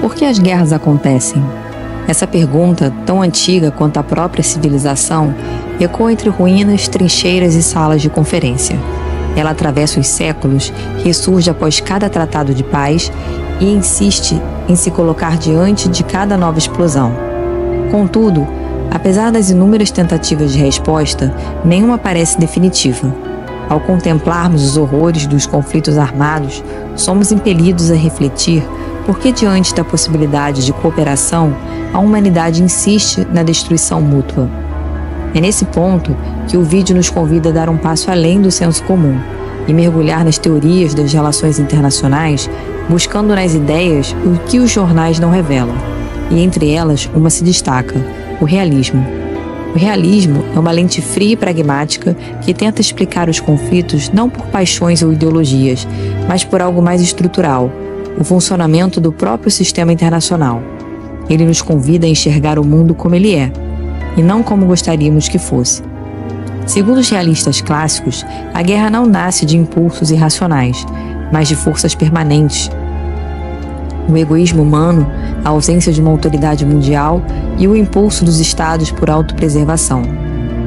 Por que as guerras acontecem? Essa pergunta, tão antiga quanto a própria civilização, ecoa entre ruínas, trincheiras e salas de conferência. Ela atravessa os séculos, ressurge após cada tratado de paz e insiste em se colocar diante de cada nova explosão. Contudo, apesar das inúmeras tentativas de resposta, nenhuma parece definitiva. Ao contemplarmos os horrores dos conflitos armados, somos impelidos a refletir por que, diante da possibilidade de cooperação, a humanidade insiste na destruição mútua. É nesse ponto que o vídeo nos convida a dar um passo além do senso comum e mergulhar nas teorias das relações internacionais, buscando nas ideias o que os jornais não revelam. E entre elas, uma se destaca: o realismo. O realismo é uma lente fria e pragmática que tenta explicar os conflitos não por paixões ou ideologias, mas por algo mais estrutural, o funcionamento do próprio sistema internacional. Ele nos convida a enxergar o mundo como ele é, e não como gostaríamos que fosse. Segundo os realistas clássicos, a guerra não nasce de impulsos irracionais, mas de forças permanentes. O egoísmo humano, a ausência de uma autoridade mundial e o impulso dos estados por autopreservação.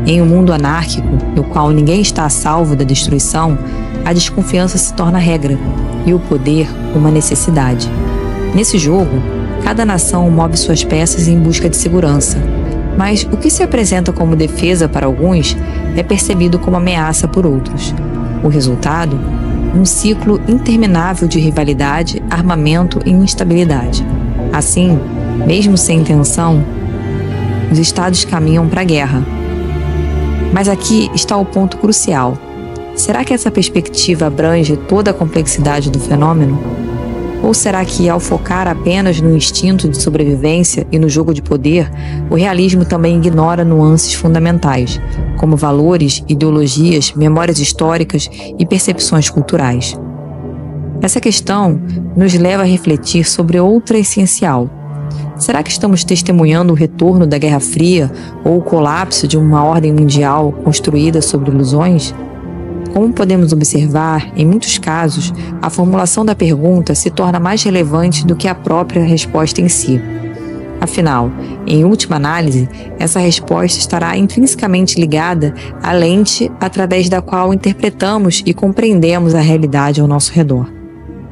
Em um mundo anárquico, no qual ninguém está a salvo da destruição, a desconfiança se torna regra e o poder uma necessidade. Nesse jogo, cada nação move suas peças em busca de segurança, mas o que se apresenta como defesa para alguns é percebido como ameaça por outros. O resultado? Um ciclo interminável de rivalidade, armamento e instabilidade. Assim, mesmo sem intenção, os estados caminham para a guerra. Mas aqui está o ponto crucial. Será que essa perspectiva abrange toda a complexidade do fenômeno? Ou será que, ao focar apenas no instinto de sobrevivência e no jogo de poder, o realismo também ignora nuances fundamentais, como valores, ideologias, memórias históricas e percepções culturais? Essa questão nos leva a refletir sobre outra essencial. Será que estamos testemunhando o retorno da Guerra Fria ou o colapso de uma ordem mundial construída sobre ilusões? Como podemos observar, em muitos casos, a formulação da pergunta se torna mais relevante do que a própria resposta em si. Afinal, em última análise, essa resposta estará intrinsecamente ligada à lente através da qual interpretamos e compreendemos a realidade ao nosso redor.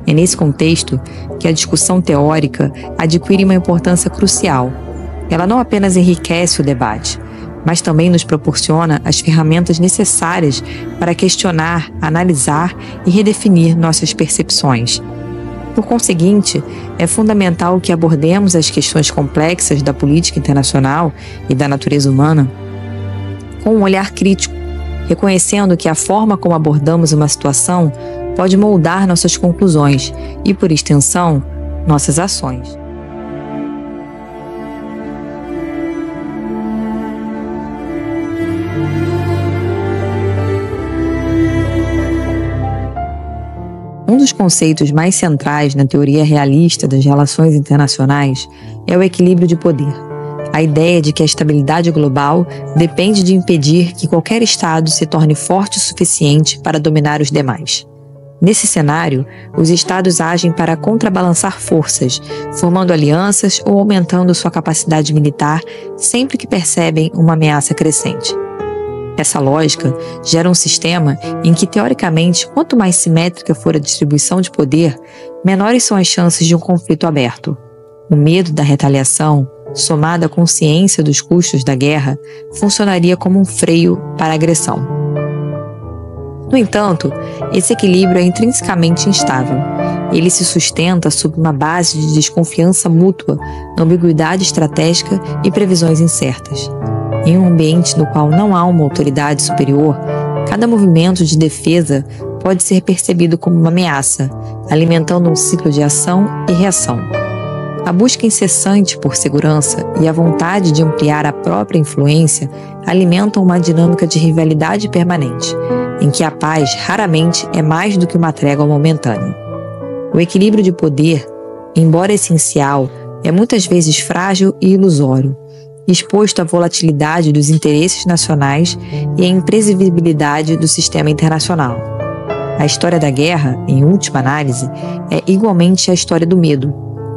É nesse contexto que a discussão teórica adquire uma importância crucial. Ela não apenas enriquece o debate, mas também nos proporciona as ferramentas necessárias para questionar, analisar e redefinir nossas percepções. Por conseguinte, é fundamental que abordemos as questões complexas da política internacional e da natureza humana com um olhar crítico, reconhecendo que a forma como abordamos uma situação pode moldar nossas conclusões e, por extensão, nossas ações. Um dos conceitos mais centrais na teoria realista das relações internacionais é o equilíbrio de poder. A ideia de que a estabilidade global depende de impedir que qualquer Estado se torne forte o suficiente para dominar os demais. Nesse cenário, os Estados agem para contrabalançar forças, formando alianças ou aumentando sua capacidade militar sempre que percebem uma ameaça crescente. Essa lógica gera um sistema em que, teoricamente, quanto mais simétrica for a distribuição de poder, menores são as chances de um conflito aberto. O medo da retaliação, somado à consciência dos custos da guerra, funcionaria como um freio para a agressão. No entanto, esse equilíbrio é intrinsecamente instável. Ele se sustenta sob uma base de desconfiança mútua, ambiguidade estratégica e previsões incertas. Em um ambiente no qual não há uma autoridade superior, cada movimento de defesa pode ser percebido como uma ameaça, alimentando um ciclo de ação e reação. A busca incessante por segurança e a vontade de ampliar a própria influência alimentam uma dinâmica de rivalidade permanente, em que a paz raramente é mais do que uma trégua momentânea. O equilíbrio de poder, embora essencial, é muitas vezes frágil e ilusório, exposto à volatilidade dos interesses nacionais e à imprevisibilidade do sistema internacional. A história da guerra, em última análise, é igualmente a história do medo.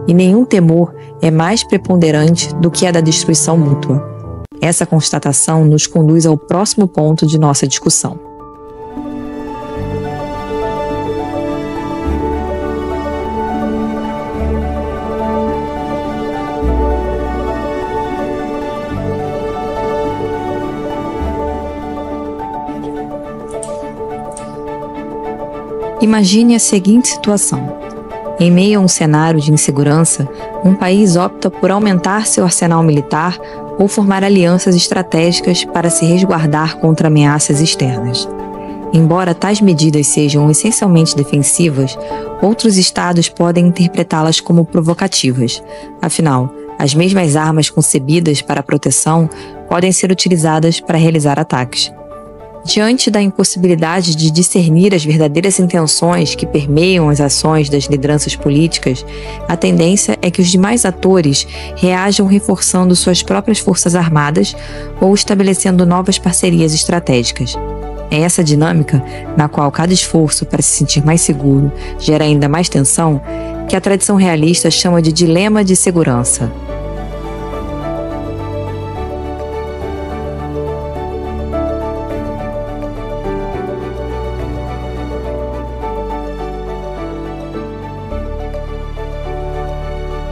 e nenhum temor é mais preponderante do que a da destruição mútua. Essa constatação nos conduz ao próximo ponto de nossa discussão. Imagine a seguinte situação. Em meio a um cenário de insegurança, um país opta por aumentar seu arsenal militar ou formar alianças estratégicas para se resguardar contra ameaças externas. Embora tais medidas sejam essencialmente defensivas, outros estados podem interpretá-las como provocativas. Afinal, as mesmas armas concebidas para a proteção podem ser utilizadas para realizar ataques. Diante da impossibilidade de discernir as verdadeiras intenções que permeiam as ações das lideranças políticas, a tendência é que os demais atores reajam reforçando suas próprias forças armadas ou estabelecendo novas parcerias estratégicas. É essa dinâmica, na qual cada esforço para se sentir mais seguro gera ainda mais tensão, que a tradição realista chama de dilema de segurança.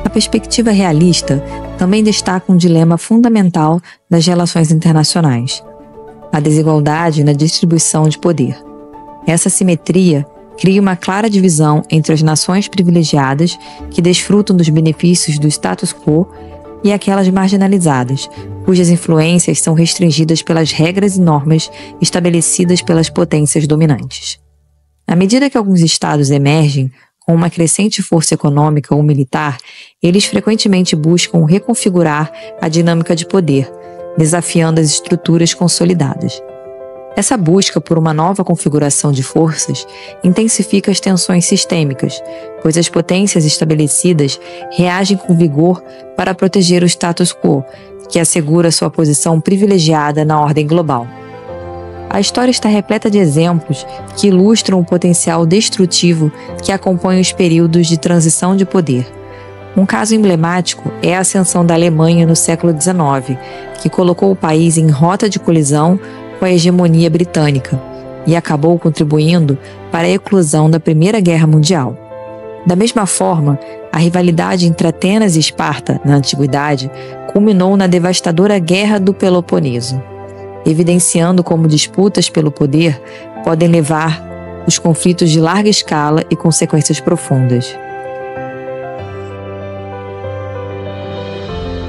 A perspectiva realista também destaca um dilema fundamental das relações internacionais: a desigualdade na distribuição de poder. Essa assimetria cria uma clara divisão entre as nações privilegiadas, que desfrutam dos benefícios do status quo, e aquelas marginalizadas, cujas influências são restringidas pelas regras e normas estabelecidas pelas potências dominantes. À medida que alguns estados emergem, com uma crescente força econômica ou militar, eles frequentemente buscam reconfigurar a dinâmica de poder, desafiando as estruturas consolidadas. Essa busca por uma nova configuração de forças intensifica as tensões sistêmicas, pois as potências estabelecidas reagem com vigor para proteger o status quo, que assegura sua posição privilegiada na ordem global. A história está repleta de exemplos que ilustram o potencial destrutivo que acompanha os períodos de transição de poder. Um caso emblemático é a ascensão da Alemanha no século XIX, que colocou o país em rota de colisão com a hegemonia britânica e acabou contribuindo para a eclosão da Primeira Guerra Mundial. Da mesma forma, a rivalidade entre Atenas e Esparta, na antiguidade, culminou na devastadora Guerra do Peloponeso, evidenciando como disputas pelo poder podem levar os conflitos de larga escala e consequências profundas.